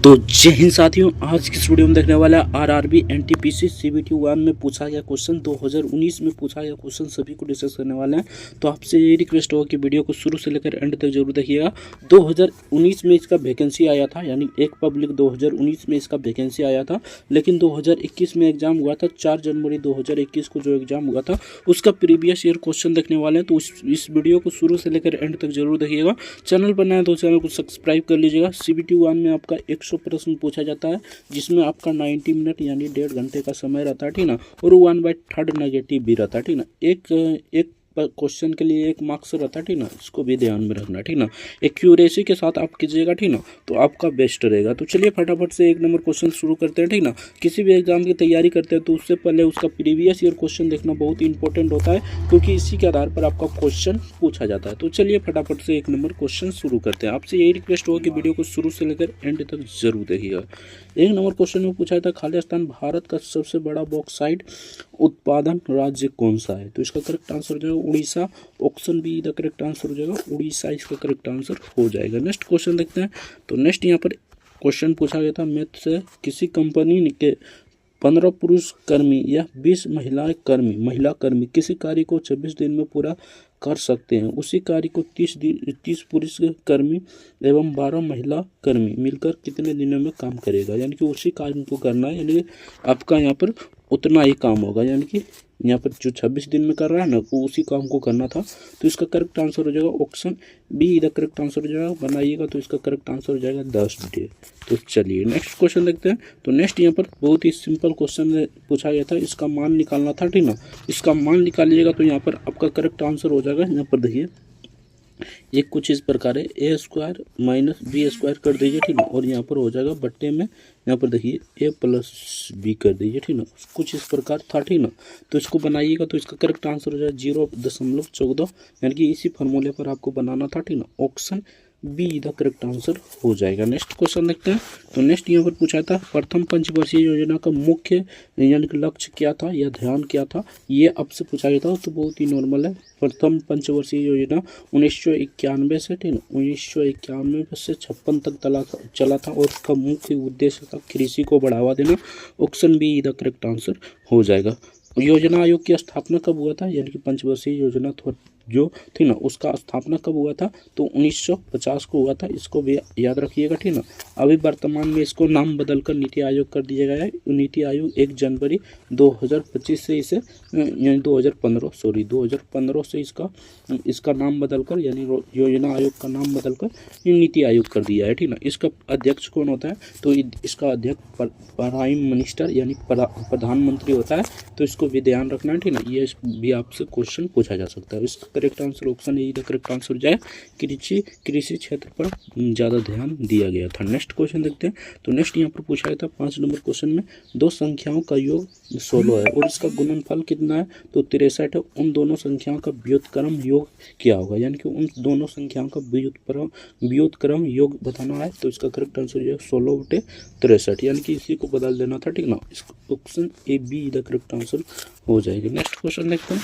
तो जय हिंद साथियों, आज की इस वीडियो में देखने वाला है आरआरबी एनटीपीसी सीबीटी 1 में पूछा गया क्वेश्चन 2019 में पूछा गया क्वेश्चन सभी को डिस्कस करने वाले हैं। तो आपसे ये रिक्वेस्ट होगा कि वीडियो को शुरू से लेकर एंड तक जरूर देखिएगा। 2019 में इसका वैकेंसी आया था, यानी एक पब्लिक 2019 में इसका वैकेंसी आया था, लेकिन 2021 में एग्जाम हुआ था। 4 जनवरी 2021 को जो एग्जाम हुआ था उसका प्रीवियस ईयर क्वेश्चन देखने वाले हैं। तो इस वीडियो को शुरू से लेकर एंड तक जरूर देखिएगा। चैनल पर नया तो चैनल को सब्सक्राइब कर लीजिएगा। सीबीटी 1 में आपका 100 प्रश्न पूछा जाता है, जिसमें आपका 90 मिनट यानी 1.5 घंटे का समय रहता है, ठीक ना। और 1/3 नेगेटिव भी रहता है, ठीक ना। एक क्वेश्चन के लिए 1 मार्क्स रहता है, ठीक ना। इसको भी ध्यान में रखना, ठीक ना। एक्यूरेसी के साथ आप कीजिएगा, ठीक ना, तो आपका बेस्ट रहेगा। तो चलिए फटाफट से 1 नंबर क्वेश्चन शुरू करते हैं, ठीक ना। किसी भी एग्जाम की तैयारी करते हैं तो उससे पहले उसका प्रीवियस ईयर क्वेश्चन देखना बहुत ही इंपॉर्टेंट होता है, क्योंकि इसी के आधार पर आपका क्वेश्चन पूछा जाता है। तो चलिए फटाफट से 1 नंबर क्वेश्चन शुरू करते हैं। आपसे यही रिक्वेस्ट होगा कि वीडियो को शुरू से लेकर एंड तक जरूर देखिएगा। 1 नंबर क्वेश्चन में पूछा था, खालिस्तान भारत का सबसे बड़ा बॉक्साइट उत्पादन राज्य कौन सा है? तो इसका करेक्ट आंसर हो जाएगा Orissa. Option be the correct answer हो जाएगा उड़ीसा, इसका करेक्ट आंसर हो जाएगा। नेक्स्ट क्वेश्चन देखते हैं। तो नेक्स्ट यहाँ पर क्वेश्चन पूछा गया था मैथ से, किसी कंपनी के 15 पुरुष कर्मी या 20 महिला कर्मी किसी कार्य को 26 दिन में पूरा कर सकते हैं, उसी कार्य को 30 पुरुष कर्मी एवं 12 महिला कर्मी मिलकर कितने दिनों में काम करेगा? यानी कि उसी कार्य को करना है, यानी आपका यहाँ पर उतना ही काम होगा, यानी कि यहाँ पर जो 26 दिन में कर रहा है ना, वो उसी काम को करना था। तो इसका करेक्ट आंसर हो जाएगा ऑप्शन बी इधर करेक्ट आंसर हो जाएगा। बनाइएगा तो इसका करेक्ट आंसर हो जाएगा 10 डे। तो चलिए नेक्स्ट क्वेश्चन देखते हैं। तो नेक्स्ट यहाँ पर बहुत ही सिंपल क्वेश्चन पूछा गया था, इसका मान निकालना था, ठीक ना। इसका मान निकालिएगा तो यहाँ पर आपका करेक्ट आंसर हो जाएगा। यहाँ पर देखिए ये कुछ इस प्रकार है, a square minus B square कर दीजिए, ठीक ना। और यहाँ पर हो जाएगा बट्टे में, यहाँ पर देखिए a प्लस बी कर दीजिए, ठीक ना। कुछ इस प्रकार था, ठीक ना। तो इसको बनाइएगा तो इसका करेक्ट आंसर हो जाएगा 0.14, यानी कि इसी फार्मूले पर आपको बनाना था, ठीक ना। Option be the correct answer हो जाएगा। नेक्स्ट क्वेश्चन देखते हैं। तो नेक्स्ट यहाँ पर पूछा था, प्रथम पंचवर्षीय योजना का मुख्य यानी कि लक्ष्य क्या था या ध्यान क्या था? ये आपसे पूछा गया था, तो बहुत ही नॉर्मल है। प्रथम पंचवर्षीय योजना 1991 से, ठीक है, 1991 से 56 तक चला था और उसका मुख्य उद्देश्य था कृषि को बढ़ावा देना। Option be the correct answer हो जाएगा। योजना आयोग की स्थापना कब हुआ था? यानी कि पंचवर्षीय योजना जो थी ना, उसका स्थापना कब हुआ था? तो 1950 को हुआ था। इसको भी याद रखिएगा, ठीक ना। अभी वर्तमान में इसको नाम बदलकर नीति आयोग कर दिया गया है। नीति आयोग 1 जनवरी 2025 से इसे यानी 2015 से इसका नाम बदलकर, यानी योजना आयोग का नाम बदलकर नीति आयोग कर दिया है, ठीक ना। इसका अध्यक्ष कौन होता है? तो इसका अध्यक्ष प्राइम मिनिस्टर यानी प्रधानमंत्री होता है। तो इसको भी ध्यान रखना है, ठीक ना। ये भी आपसे क्वेश्चन पूछा जा सकता है। इसका correct answer option A correct answer हो जाए। कृषि क्षेत्र पर ज़्यादा ध्यान दिया गया था। नेक्स्ट क्वेश्चन देखते हैं। तो नेक्स्ट यहाँ पर पूछा गया था 5 नंबर क्वेश्चन में, 2 संख्याओं का योग 16 है और इसका गुणनफल कितना है? तो 63 है। उन दोनों संख्याओं का व्युत्क्रम योग क्या होगा? यानी कि उन दोनों संख्याओं का व्युत्क्रम योग बताना है। तो इसका करेक्ट आंसर हो जाएगा 16/63, यानी कि इसी को बदल देना था, ठीक ना। Option A be the correct answer हो जाएगा। नेक्स्ट क्वेश्चन देखते हैं।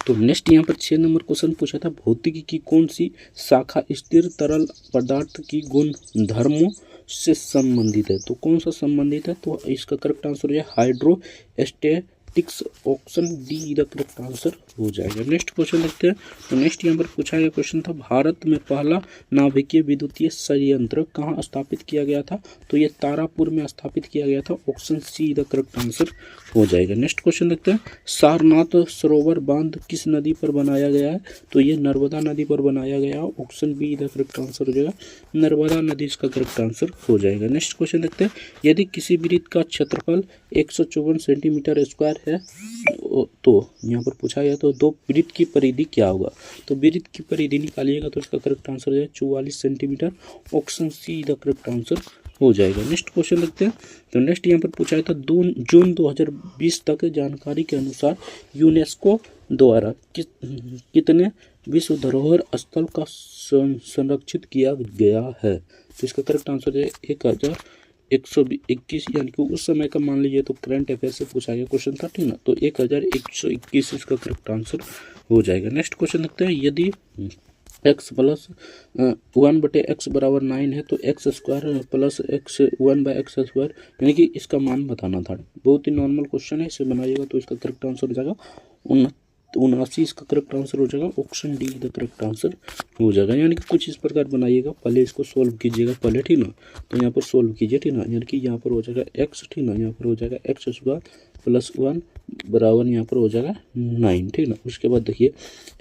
तो नेक्स्ट यहाँ पर 6 नंबर क्वेश्चन पूछा था, भौतिकी की कौन सी शाखा स्थिर तरल पदार्थ की गुण धर्मों से संबंधित है? तो कौन सा संबंधित है? तो इसका करेक्ट आंसर हो जाए hydrostatics. Option D the correct answer हो जाएगा। नेक्स्ट क्वेश्चन देखते हैं। तो नेक्स्ट यहाँ पर पूछा गया क्वेश्चन था, भारत में पहला नाभिकीय विद्युतीय संयंत्र कहाँ स्थापित किया गया था? तो ये तारापुर में स्थापित किया गया था। Option C the correct answer हो जाएगा। नेक्स्ट क्वेश्चन देखते हैं। सारनाथ सरोवर बांध किस नदी पर बनाया गया है? तो ये नर्मदा नदी पर बनाया गया है। Option be the correct answer हो जाएगा नर्मदा नदी, इसका करेक्ट आंसर हो जाएगा। नेक्स्ट क्वेश्चन देखते हैं। यदि किसी वृत्त का क्षेत्रफल 154 सेंटीमीटर स्क्वायर है, तो यहाँ पर पूछा गया तो 2 वृत्त की परिधि क्या होगा? तो वृत्त की परिधि निकालिएगा तो इसका करेक्ट आंसर हो जाएगा 44 centimetre. Option C the correct answer हो जाएगा। नेक्स्ट क्वेश्चन देखते हैं। तो नेक्स्ट यहाँ पर पूछा था, जून 2020 तक जानकारी के अनुसार यूनेस्को द्वारा कितने विश्व धरोहर स्थल का संरक्षित किया गया है? तो इसका करेक्ट आंसर है 1121, यानी कि उस समय का मान लीजिए तो करंट अफेयर से पूछा गया क्वेश्चन था, ठीक ना। तो 1121 इसका करेक्ट आंसर हो जाएगा। नेक्स्ट क्वेश्चन देखते हैं। यदि एक्स प्लस 1/x बराबर 9 है, तो x square plus x 1/x square यानी कि इसका मान बताना था। बहुत ही नॉर्मल क्वेश्चन है, इसे बनाइएगा तो इसका करेक्ट आंसर हो जाएगा 79। इसका करेक्ट आंसर हो जाएगा option D the correct answer हो जाएगा। यानी कि कुछ इस प्रकार बनाइएगा, पहले इसको सोल्व कीजिएगा पहले, ठीक ना। तो यहाँ पर सोल्व कीजिए, ठीक ना। यानी कि यहाँ पर हो जाएगा एक्स, ठीक ना। यहाँ पर हो जाएगा एक्स स्क्वायर प्लस 1 बराबर यहाँ पर हो जाएगा 9, ठीक ना। उसके बाद देखिए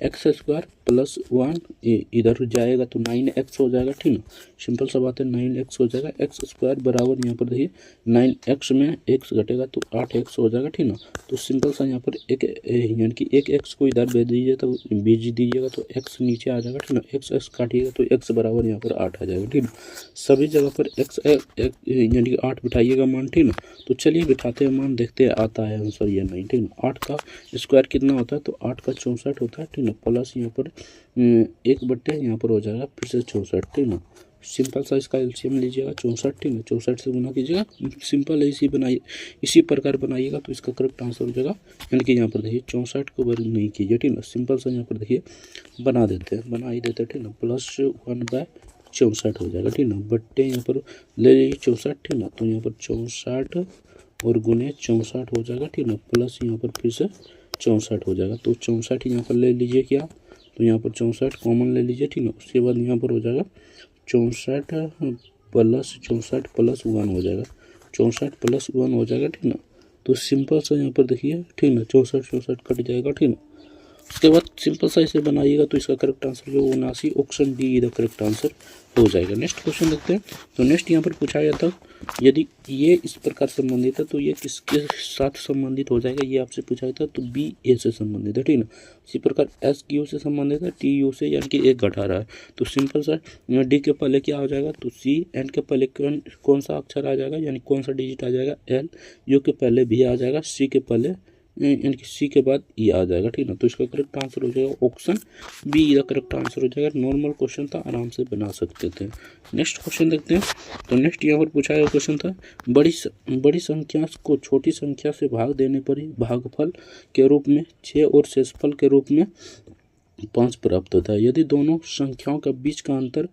एक्स स्क्वायर प्लस 1 इधर जाएगा तो 9x हो जाएगा, ठीक ना। सिंपल सा बात है, 9x हो जाएगा। एक्स स्क्वायर बराबर यहाँ पर देखिए 9x में x घटेगा तो 8x हो जाएगा, ठीक ना। तो सिंपल सा यहाँ पर एक यानी कि एक x को इधर भेज दीजिए तो भेज दीजिएगा तो x नीचे आ जाएगा, ठीक ना। x काटिएगा तो x बराबर यहाँ पर 8 आ जाएगा, ठीक ना। सभी जगह पर x यानी कि 8 बिठाइएगा मान, ठीक ना। तो चलिए बिठाते हैं मान, देखते हैं आता है आंसर या नहीं, ठीक ना। 8 का स्क्वायर कितना होता है, तो 8 का 64 होता है, ठीक ना। प्लस यहाँ पर 1/, यहाँ पर हो जाएगा फिर से 64, ठीक ना। सिंपल सा इसका एलसीएम लीजिएगा 64, ठीक है। 64 से गुना कीजिएगा, सिंपल है, इसी प्रकार बनाइएगा तो इसका करेक्ट आंसर हो जाएगा। यानी कि यहाँ पर देखिए 64 को वर्ग नहीं कीजिए, ठीक ना। सिंपल सा यहाँ पर देखिए बना देते हैं, बना ही देते हैं, ठीक ना। प्लस 1/64 हो जाएगा, ठीक ना। बट्टे यहाँ पर ले लीजिए 64, ठीक ना। तो यहाँ पर 64 और गुने 64 हो जाएगा, ठीक ना। प्लस यहाँ पर फिर से 64 हो जाएगा, तो 64 यहाँ पर ले लीजिए क्या, तो यहाँ पर 64 कॉमन ले लीजिए, ठीक ना। उसके बाद यहाँ पर हो जाएगा 64 प्लस 1 हो जाएगा, 64 प्लस 1 हो जाएगा, ठीक ना। तो सिंपल सा यहाँ पर देखिए, ठीक ना, 64 कट जाएगा, ठीक ना। उसके बाद सिंपल सा इसे बनाइएगा तो इसका करेक्ट आंसर जो 79, option D the correct answer हो जाएगा। नेक्स्ट क्वेश्चन देखते हैं। तो नेक्स्ट यहाँ पर पूछा गया था, यदि ये इस प्रकार संबंधित है तो ये किसके साथ संबंधित हो जाएगा, ये आपसे पूछा गया था। तो बी ए से संबंधित है, ठीक ना। इसी प्रकार एस क्यू से संबंधित है, टी यू से, यानी कि 1 घटा रहा है। तो सिंपल सा डी के पहले क्या हो जाएगा, तो सी, एन के पहले कौन सा अक्षर आ जाएगा, यानी कौन सा डिजिट आ जाएगा, एल, यू के पहले भी आ जाएगा, सी के पहले यानी कि सी के बाद ई आ जाएगा, ठीक ना। तो इसका करेक्ट आंसर हो जाएगा option be the correct answer हो जाएगा। नॉर्मल क्वेश्चन था, आराम से बना सकते थे। नेक्स्ट क्वेश्चन देखते हैं। तो नेक्स्ट यहाँ पर पूछा गया क्वेश्चन था, बड़ी संख्या को छोटी संख्या से भाग देने पर ही भागफल के रूप में 6 और शेषफल के रूप में 5 प्राप्त होता है। यदि दोनों संख्याओं का बीच का अंतर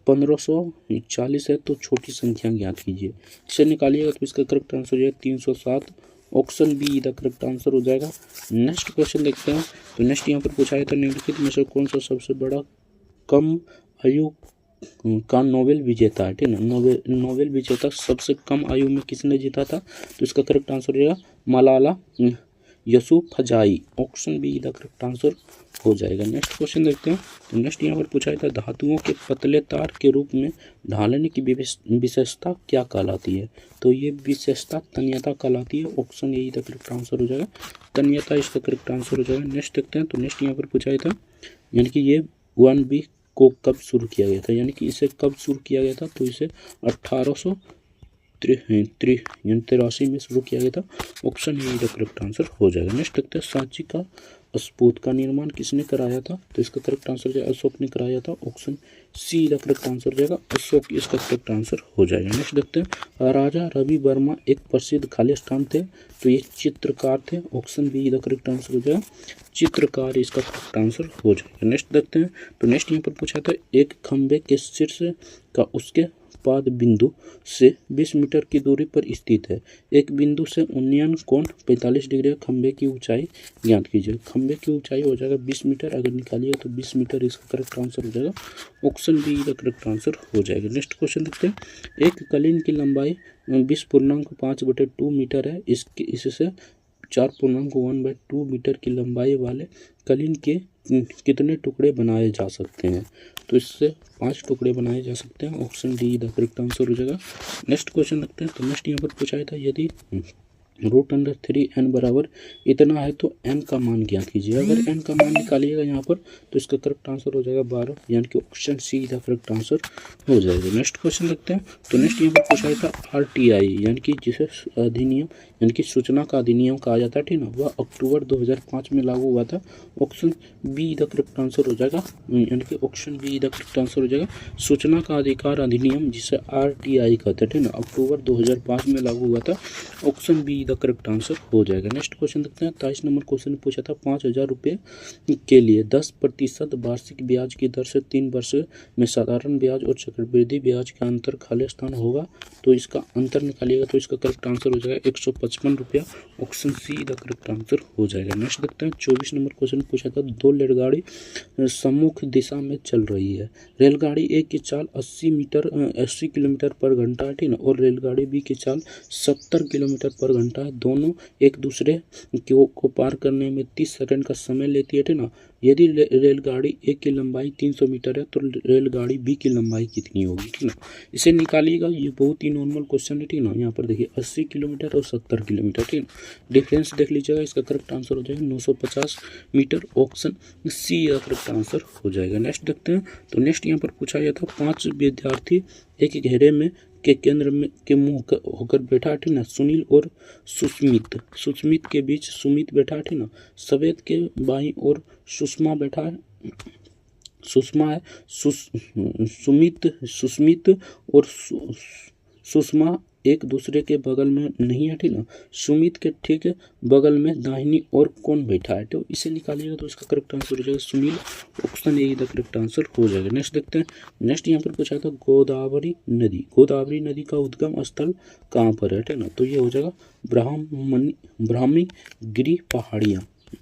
1540 है तो छोटी संख्या ज्ञात कीजिए। इसे निकालिएगा तो इसका करेक्ट आंसर हो जाएगा 307, option be the correct answer हो जाएगा। नेक्स्ट क्वेश्चन देखते हैं। तो नेक्स्ट यहाँ पर पूछा गया था, निम्नलिखित में से कौन सा सबसे बड़ा कम आयु का नोबेल विजेता है, ठीक है। नोबेल विजेता सबसे कम आयु में किसने जीता था, तो इसका करेक्ट आंसर हो जाएगा Malala Yousafzai, option be the correct answer हो जाएगा। नेक्स्ट क्वेश्चन देखते हैं। तो नेक्स्ट यहाँ पर पूछा था, धातुओं के पतले तार के रूप में ढालने की विशेषता क्या कहलाती है, तो ये विशेषता तन्यता कहलाती है, option A the correct answer हो जाएगा। तन्यता इसका करेक्ट आंसर हो जाएगा। नेक्स्ट देखते हैं। तो नेक्स्ट यहाँ पर पूछा था, यानी कि ये 1B को कब शुरू किया गया था, यानी कि इसे कब शुरू किया गया था, तो इसे 1883 में शुरू किया गया था, option A the correct answer हो जाएगा। नेक्स्ट देखते हैं, सांची का स्फूत का निर्माण किसने कराया था, तो इसका करेक्ट आंसर जो अशोक ने कराया था, option C the correct answer हो जाएगा, अशोक इसका करेक्ट आंसर हो जाएगा। नेक्स्ट देखते हैं, राजा रवि वर्मा एक प्रसिद्ध खालिस्तान थे, तो ये चित्रकार थे, option be the correct answer हो जाएगा, चित्रकार इसका करेक्ट आंसर हो जाएगा। नेक्स्ट देखते हैं। तो नेक्स्ट यहाँ पर पूछा था, एक खंबे के शीर्ष का उसके पाद बिंदु से 20 मीटर की दूरी पर स्थित है। एक बिंदु से उन्नयन कोण 45 डिग्री, खंबे की ऊंचाई ज्ञात कीजिए। खंबे की ऊंचाई हो जाएगा 20 मीटर, अगर निकालिएगा तो 20 मीटर इसका करेक्ट आंसर हो जाएगा, option be the correct answer हो जाएगा। नेक्स्ट क्वेश्चन देखते हैं। एक कलीन की लंबाई 20.5/2 मीटर है, इससे 4.1/2 मीटर की लंबाई वाले कलीन के कितने टुकड़े बनाए जा सकते हैं, तो इससे 5 टुकड़े बनाए जा सकते हैं, option D the correct answer हो जाएगा। नेक्स्ट क्वेश्चन रखते हैं। तो नेक्स्ट यहाँ पर पूछा था, यदि √3n बराबर इतना है तो n का मान ज्ञात कीजिए। अगर n का मान निकालिएगा यहाँ पर तो इसका करेक्ट आंसर हो जाएगा 12, यानी कि option C the correct answer हो जाएगा। नेक्स्ट क्वेश्चन देखते हैं। तो नेक्स्ट यहाँ पर पूछा था RTI, यानी कि जिसे अधिनियम यानी कि सूचना का अधिनियम कहा जाता है, ठीक ना, वह अक्टूबर 2005 में लागू हुआ था। Option be the correct answer हो जाएगा, यानी कि option be the correct answer हो जाएगा। सूचना का अधिकार अधिनियम जिसे RTI कहते हैं, ठीक ना, अक्टूबर 2005 में लागू हुआ था। Option be the correct answer हो जाएगा। नेक्स्ट क्वेश्चन देखते हैं। 23 नंबर क्वेश्चन पूछा था 5,000 रुपये के लिए 10% वार्षिक ब्याज की दर से 3 वर्ष में साधारण ब्याज और चक्रवृद्धि ब्याज का अंतर खाली स्थान होगा, तो इसका अंतर निकालिएगा, तो इसका करेक्ट आंसर हो जाएगा 155 रुपया। Option C the correct answer हो जाएगा। नेक्स्ट देखते हैं। 24 नंबर क्वेश्चन पूछा था 2 रेलगाड़ी सम्मुख दिशा में चल रही है। रेलगाड़ी ए की चाल 80 किलोमीटर पर घंटा है, ठीक ना, और रेलगाड़ी बी की चाल 70 किलोमीटर पर घंटा है। दोनों एक दूसरे को पार करने में 30 सेकंड का समय लेती है, ठीक ना। यदि रेलगाड़ी ए की लंबाई 300 मीटर है तो रेलगाड़ी बी की लंबाई कितनी होगी, ठीक ना। इसे निकालिएगा, ये बहुत ही नॉर्मल क्वेश्चन है, ठीक ना। यहाँ पर देखिए 80 किलोमीटर और 70 किलोमीटर, ठीक ना, डिफरेंस देख लीजिएगा। इसका करेक्ट आंसर हो जाएगा 950 मीटर। ऑप्शन सी का करेक्ट आंसर हो जाएगा। नेक्स्ट देखते हैं। तो नेक्स्ट यहाँ पर पूछा गया था 5 विद्यार्थी एक घेरे में के केंद्र में के मुंह होकर बैठा, ठीक ना। सुनील और सुस्मित के बीच सुमित बैठा, ठीक ना। सफेद के बाईं ओर सुषमा बैठा है, सुषमा है। सुस्मित और सुषमा एक दूसरे के बगल में नहीं है, ठीक ना। सुमित के ठीक बगल में दाहिनी ओर कौन बैठा है, तो इसे निकालिएगा, तो इसका करेक्ट आंसर हो जाएगा Sunil. Option A the correct answer हो जाएगा। नेक्स्ट देखते हैं। नेक्स्ट यहाँ पर पूछा था गोदावरी नदी का उद्गम स्थल कहाँ पर है, ठीक ना, तो ये हो जाएगा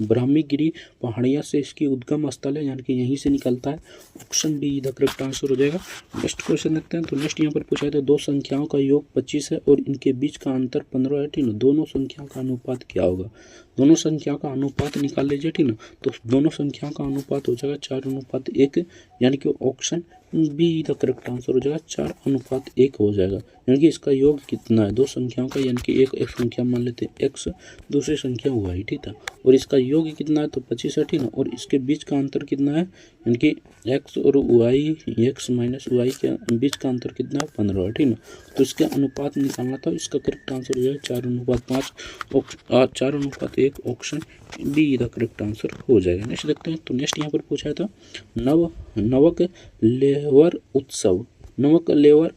ब्राह्मीगिरी पहाड़ियाँ से इसकी उद्गम स्थल है, यानी कि यहीं से निकलता है। Option be the correct answer हो जाएगा। नेक्स्ट क्वेश्चन देखते हैं। तो नेक्स्ट यहाँ पर पूछा है 2 संख्याओं का योग 25 है और इनके बीच का अंतर 15 है, ठीक ना। दोनों संख्याओं का अनुपात क्या होगा? दोनों संख्याओं का अनुपात निकाल लीजिए, ठीक ना। तो दोनों संख्याओं का अनुपात हो जाएगा 4:1, यानी कि option be the correct answer हो जाएगा 4:1 हो जाएगा। यानी कि इसका योग कितना है 2 संख्याओं का, यानी कि एक संख्या मान लेते हैं x, दूसरी संख्या y, ठीक है, और इसका योग कितना है तो 25 है, ठीक ना, और इसके बीच का अंतर कितना है, यानी कि x और y, x माइनस y के बीच का अंतर कितना है 15 है, ठीक ना। तो इसके अनुपात निकालना था, इसका करेक्ट आंसर हो जाएगा 4:5, 4:1, option be the correct answer हो जाएगा। नेक्स्ट देखते हैं। तो नेक्स्ट यहाँ पर पूछा था नवक लेवर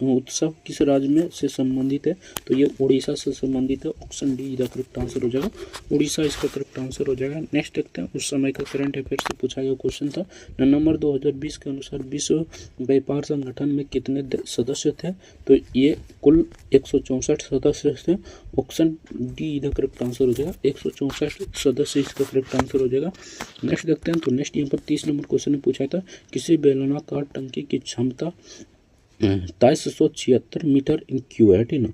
उत्सव किस राज्य में से संबंधित है, तो ये उड़ीसा से संबंधित है। Option D the correct answer हो जाएगा, उड़ीसा इसका करेक्ट आंसर हो जाएगा। नेक्स्ट देखते हैं। उस समय का करंट अफेयर से पूछा गया क्वेश्चन था। नवंबर 2020 के अनुसार विश्व व्यापार संगठन में कितने सदस्य थे, तो ये कुल 164 सदस्य थे। Option D the correct answer हो जाएगा, 164 सदस्य इसका करेक्ट आंसर हो जाएगा। नेक्स्ट देखते हैं। तो नेक्स्ट यहाँ पर 30 नंबर क्वेश्चन में पूछा था किसी बेलनाकार टंकी की क्षमता 2376 मीटर क्यूब है, ठीक ना।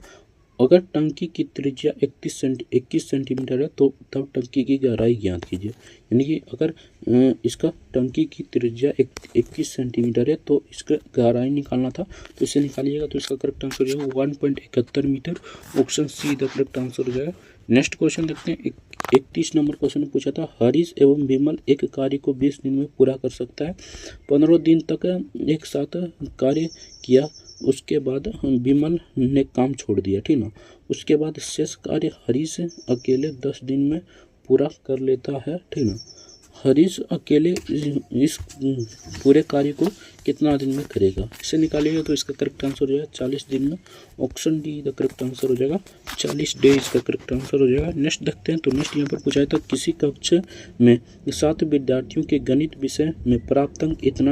अगर टंकी की त्रिज्या 21 सेंटीमीटर है तो तब टंकी की गहराई ज्ञात कीजिए। यानी कि अगर इसका टंकी की त्रिज्या 21 सेंटीमीटर है तो इसका गहराई निकालना था, तो इसे निकालिएगा, तो इसका करेक्ट आंसर हो जाएगा 1.71 metre. Option C the correct answer हो जाएगा। नेक्स्ट क्वेश्चन देखते हैं। 31 नंबर क्वेश्चन में पूछा था हरीश एवं विमल एक कार्य को 20 दिन में पूरा कर सकता है। 15 दिन तक एक साथ कार्य किया, उसके बाद विमल ने काम छोड़ दिया, ठीक ना। उसके बाद शेष कार्य हरीश अकेले 10 दिन में पूरा कर लेता है, ठीक ना। हरीश अकेले इस पूरे कार्य को कितना दिन में करेगा, इसे निकालिएगा, तो इसका करेक्ट आंसर हो जाएगा 40 दिन में। Option D the correct answer हो जाएगा 40 डेज का करेक्ट आंसर हो जाएगा। नेक्स्ट देखते हैं। तो नेक्स्ट यहाँ पर पूछा था किसी कक्ष में 7 विद्यार्थियों के गणित विषय में प्राप्त अंक इतना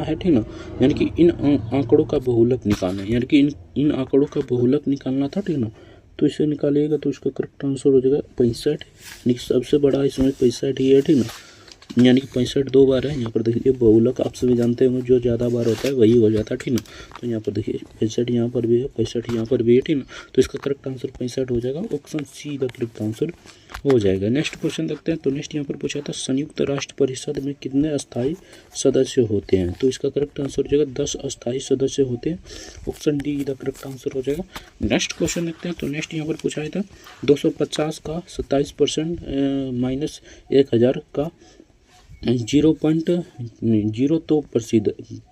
है, ठीक ना। यानी कि इन आंकड़ों का बहुलक निकालना है, यानी कि इन आंकड़ों का बहुलक निकालना था, ठीक ना। तो इसे निकालिएगा, तो इसका करेक्ट आंसर हो जाएगा 65। सबसे बड़ा इसमें 65 ही है, ठीक ना, यानी कि 65 2 बार है। यहाँ पर देखिए बहुलक आप सभी जानते होंगे, जो ज़्यादा बार होता है वही हो जाता है, ठीक ना। तो यहाँ पर देखिए 65 यहाँ पर भी है, 65 यहाँ पर भी है, ठीक ना। तो इसका करेक्ट आंसर 65 हो जाएगा। Option C the correct answer हो जाएगा। नेक्स्ट क्वेश्चन देखते हैं। तो नेक्स्ट यहाँ पर पूछा था संयुक्त राष्ट्र परिषद में कितने अस्थायी सदस्य होते हैं, तो इसका करेक्ट आंसर हो जाएगा 10 अस्थायी सदस्य होते हैं। Option D the correct answer हो जाएगा। नेक्स्ट क्वेश्चन देखते हैं। तो नेक्स्ट यहाँ पर पूछा था 250 का 27% -1000 का 0.0 तो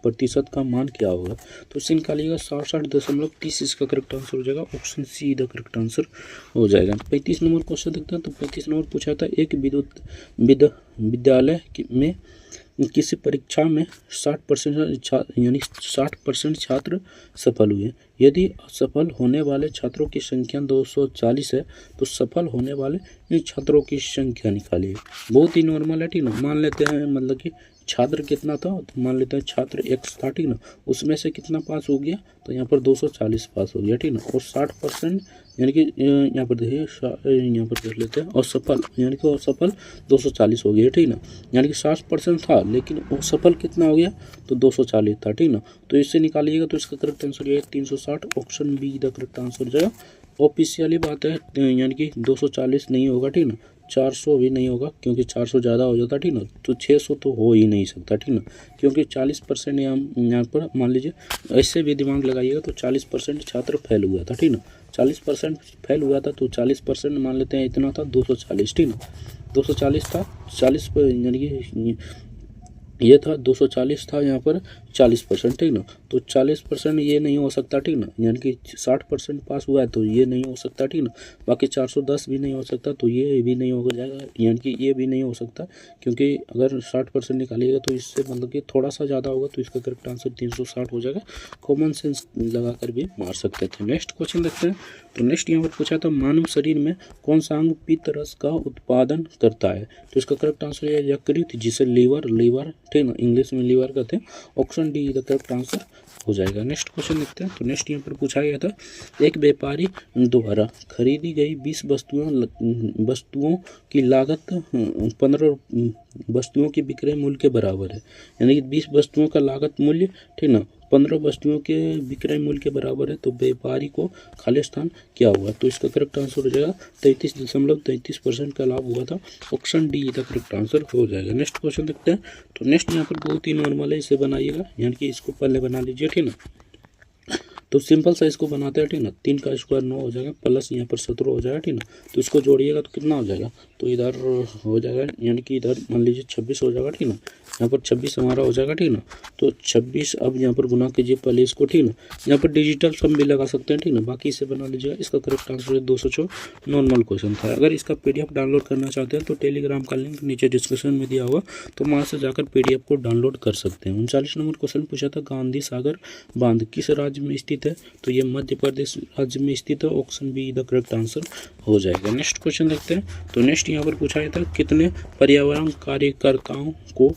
प्रतिशत का मान क्या होगा, तो इससे निकालिएगा 67.30, इसका करेक्ट आंसर हो जाएगा option C the correct answer हो जाएगा। 35 नंबर क्वेश्चन देखते हैं। तो 35 नंबर पूछा था, एक विद्यालय में किसी परीक्षा में 60% यानी 60% छात्र सफल हुए। यदि असफल होने वाले छात्रों की संख्या 240 है तो सफल होने वाले छात्रों की संख्या निकालिए। बहुत ही नॉर्मल है, ठीक ना। मान लेते हैं मतलब कि छात्र कितना था, तो मान लेते हैं छात्र x था, ठीक ना। उसमें से कितना पास हो गया, तो यहाँ पर 240 पास हो गया, ठीक ना। और 60% यानी कि यहाँ पर देखिए, यहाँ पर देख लेते हैं असफल, यानी कि असफल 240 हो गया, ठीक ना। यानी कि 60% था लेकिन असफल कितना हो गया, तो 240 था, ठीक ना। तो इससे निकालिएगा तो इसका करेक्ट आंसर हो जाएगा 360, option be the correct answer हो जाएगा। ऑफिशियली बात है, यानी कि 240 नहीं होगा, ठीक ना। 400 भी नहीं होगा क्योंकि 400 ज़्यादा हो जाता, ठीक ना। तो 600 तो हो ही नहीं सकता, ठीक ना, क्योंकि 40% यहाँ पर मान लीजिए, ऐसे भी दिमाग लगाइएगा तो 40% छात्र फेल हुआ था, ठीक ना। 40% फेल हुआ था तो 40% मान लेते हैं इतना था 240, ठीक ना। 240 था, 40 यानी कि ये था 240 था, यहाँ पर 40%, ठीक ना। तो 40% ये नहीं हो सकता, ठीक ना। यानी कि 60% पास हुआ है तो ये नहीं हो सकता, ठीक ना। बाकी 410 भी नहीं हो सकता, तो ये भी नहीं हो जाएगा, यानी कि ये भी नहीं हो सकता, क्योंकि अगर 60% निकालिएगा तो इससे मतलब कि थोड़ा सा ज़्यादा होगा, तो इसका करेक्ट आंसर 360 हो जाएगा। कॉमन सेंस लगा कर भी मार सकते थे। नेक्स्ट क्वेश्चन देखते हैं। तो नेक्स्ट यहाँ पर पूछा था, मानव शरीर में कौन सा अंग पित्त रस का उत्पादन करता है, तो इसका करेक्ट आंसर है यकृत, जिसे लीवर, ठीक ना, इंग्लिश में लीवर कहते हैं। Option D the correct answer हो जाएगा। नेक्स्ट क्वेश्चन देखते हैं। तो नेक्स्ट यहाँ पर पूछा गया था, एक व्यापारी द्वारा खरीदी गई 20 वस्तुओं की लागत 15 वस्तुओं के विक्रय मूल्य के बराबर है। यानी कि 20 वस्तुओं का लागत मूल्य, ठीक ना, 15 वस्तुओं के विक्रय मूल्य के बराबर है, तो व्यापारी को खाली स्थान क्या हुआ, तो इसका करेक्ट आंसर हो जाएगा 33.33% का लाभ हुआ था। ऑप्शन डी का करेक्ट आंसर हो जाएगा। नेक्स्ट क्वेश्चन देखते हैं। तो नेक्स्ट यहाँ पर बहुत ही नॉर्मल है, इसे बनाइएगा, यानी कि इसको पहले बना लीजिए, ठीक ना। तो सिंपल सा इसको बनाते हैं, ठीक ना। 3 का स्क्वायर 9 हो जाएगा, प्लस यहाँ पर 17 हो जाएगा, ठीक ना। तो इसको जोड़िएगा तो कितना हो जाएगा, तो इधर हो जाएगा, यानी कि इधर मान लीजिए 26 हो जाएगा, ठीक ना। यहाँ पर 26 हमारा हो जाएगा, ठीक ना। तो 26 अब यहाँ पर गुना कीजिए पहले इसको, ठीक ना। यहाँ पर डिजिटल सम भी लगा सकते हैं, ठीक ना। बाकी इसे बना लीजिएगा। इसका करेक्ट आंसर है 204। नॉर्मल क्वेश्चन था। अगर इसका PDF डाउनलोड करना चाहते हैं तो टेलीग्राम का लिंक नीचे डिस्क्रिप्शन में दिया हुआ, तो वहाँ से जाकर PDF को डाउनलोड कर सकते हैं। 39 नंबर क्वेश्चन पूछा था, गांधी सागर बांध किस राज्य में स्थित है, तो ये मध्य प्रदेश राज्य में स्थित है। Option be the correct answer हो जाएगा। नेक्स्ट क्वेश्चन देखते हैं। तो नेक्स्ट यहाँ पर पूछा गया था, कितने पर्यावरण कार्यकर्ताओं को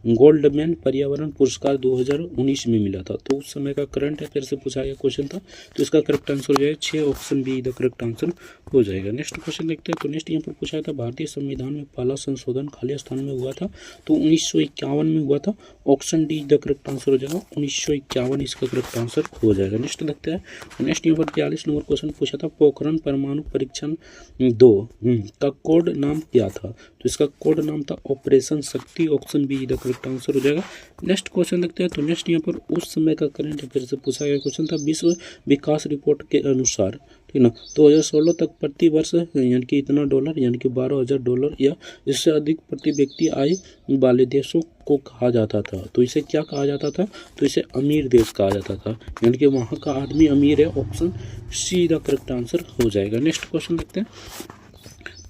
गोल्डमैन पर्यावरण पुरस्कार 2019 में मिला था, तो उस समय का करंट अफेयर से पूछा गया क्वेश्चन था, तो इसका करेक्ट आंसर हो जाएगा 6, option be the correct answer हो जाएगा। नेक्स्ट क्वेश्चन देखते हैं। तो नेक्स्ट यहाँ पर पूछा था, भारतीय संविधान में पहला संशोधन खाली स्थान में हुआ था, तो 1951 में हुआ था। Option D the correct answer हो जाएगा 1951, इसका करेक्ट आंसर हो जाएगा। नेक्स्ट देखते हैं। नेक्स्ट यहाँ पर 42 नंबर क्वेश्चन पूछा था, पोखरण परमाणु परीक्षण 2 का कोड नाम क्या था, तो इसका कोड नाम था ऑपरेशन शक्ति। Option be the correct answer हो जाएगा। नेक्स्ट क्वेश्चन देखते हैं। तो नेक्स्ट यहाँ पर उस समय का करंट अफेयर से पूछा गया क्वेश्चन था, विश्व विकास रिपोर्ट के अनुसार, ठीक ना, 2016 तक प्रति वर्ष यानी कि इतना डॉलर, यानी कि $12,000 या इससे अधिक प्रति व्यक्ति आय वाले देशों को कहा जाता था, तो इसे क्या कहा जाता था, तो इसे अमीर देश कहा जाता था, यानी कि वहाँ का आदमी अमीर है। Option C the correct answer हो जाएगा। नेक्स्ट क्वेश्चन देखते हैं।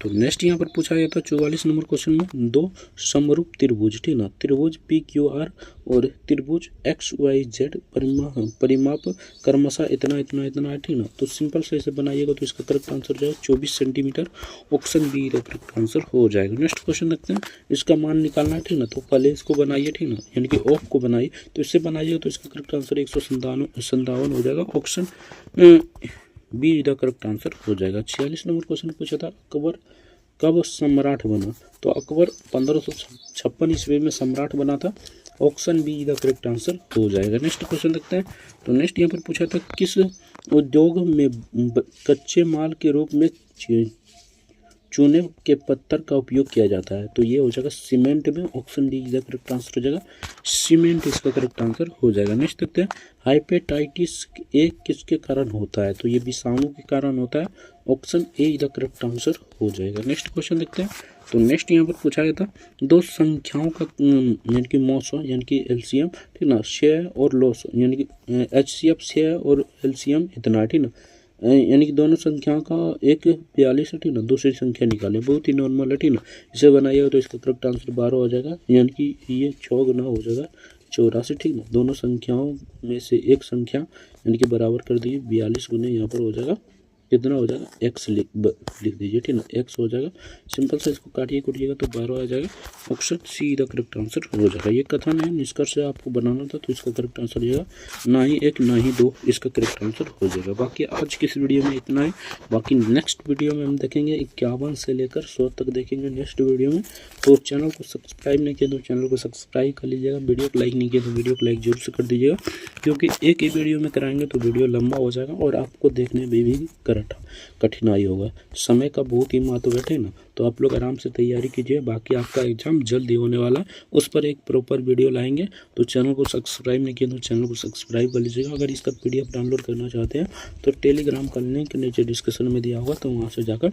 तो नेक्स्ट यहाँ पर पूछा गया था 44 नंबर क्वेश्चन में, 2 समरूप त्रिभुज, ठीक ना, त्रिभुज PQR और त्रिभुज XYZ परिमाप क्रमशः इतना इतना इतना है, ठीक ना। तो सिंपल से इसे बनाइएगा तो इसका करेक्ट आंसर जो है 24 सेंटीमीटर। ऑप्शन बी का करेक्ट आंसर हो जाएगा। नेक्स्ट क्वेश्चन देखते हैं। इसका मान निकालना है, ठीक ना, तो पहले इसको बनाइए, ठीक ना, यानी कि ऑफ को बनाइए, तो इससे बनाइएगा तो इसका करेक्ट आंसर 157 हो जाएगा। Option be the correct answer हो जाएगा। 46 नंबर क्वेश्चन पूछा था, अकबर कब सम्राट बना, तो अकबर 1556 ईस्वी में सम्राट बना था। Option be the correct answer हो जाएगा। नेक्स्ट क्वेश्चन देखते हैं। तो नेक्स्ट यहाँ पर पूछा था, किस उद्योग में कच्चे माल के रूप में चूने के पत्थर का उपयोग किया जाता है, तो ये हो जाएगा सीमेंट में। ऑप्शन डी का करेक्ट आंसर हो जाएगा सीमेंट, इसका करेक्ट आंसर हो जाएगा। नेक्स्ट देखते हैं, हाइपेटाइटिस ए किसके कारण होता है, तो ये विषाणु के कारण होता है। Option A the correct answer हो जाएगा। नेक्स्ट क्वेश्चन देखते हैं। तो नेक्स्ट यहाँ पर पूछा गया था दो संख्याओं का यानी कि मौसा यानी कि एलसीएम, ठीक ना, 6 और लॉस यानी कि एचसीएफ 6 और एलसीएम इतना, ठीक ना, यानी कि दोनों संख्याओं का एक 42 है, ठीक ना, दूसरी संख्या निकालें, बहुत ही नॉर्मल है, ठीक ना। इसे बनाइएगा तो इसका करेक्ट आंसर 12 हो जाएगा, यानी कि ये 6 गुना हो जाएगा 84, ठीक ना। दोनों संख्याओं में से एक संख्या यानी कि बराबर कर दीजिए, 42 गुने यहाँ पर हो जाएगा कितना हो जाएगा, एक्स लिख दीजिए, ठीक ना, एक्स हो जाएगा। सिंपल से इसको काटिए कुटिएगा तो 12 आ जाएगा। Option C the correct answer हो जाएगा। ये कथन है, निष्कर्ष से आपको बनाना था तो इसका करेक्ट आंसर हो जाएगा ना ही 1 ना ही 2, इसका करेक्ट आंसर हो जाएगा। बाकी आज की इस वीडियो में इतना है। बाकी नेक्स्ट वीडियो में हम देखेंगे 51 से लेकर 100 तक देखेंगे नेक्स्ट वीडियो में। तो चैनल को सब्सक्राइब नहीं किया तो चैनल को सब्सक्राइब कर लीजिएगा। वीडियो को लाइक नहीं किया तो वीडियो को लाइक जरूर से कर दीजिएगा, क्योंकि एक ही वीडियो में कराएंगे तो वीडियो लंबा हो जाएगा और आपको देखने में भी कठिनाई होगा। समय का बहुत ही महत्व बैठे ना, तो आप लोग आराम से तैयारी कीजिए। बाकी आपका एग्जाम जल्दी होने वाला, उस पर एक प्रॉपर वीडियो लाएंगे। तो चैनल को सब्सक्राइब नहीं किया तो चैनल को सब्सक्राइब कर लीजिएगा। अगर इसका PDF डाउनलोड करना चाहते हैं तो टेलीग्राम का लिंक नीचे डिस्क्रिप्शन में दिया होगा, तो वहाँ से जाकर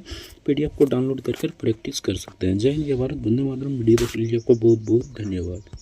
PDF को डाउनलोड कर प्रैक्टिस कर सकते हैं। जय हिंद, जय भारत, वंदे मातरम। वीडियो देख लीजिए, आपको बहुत बहुत धन्यवाद।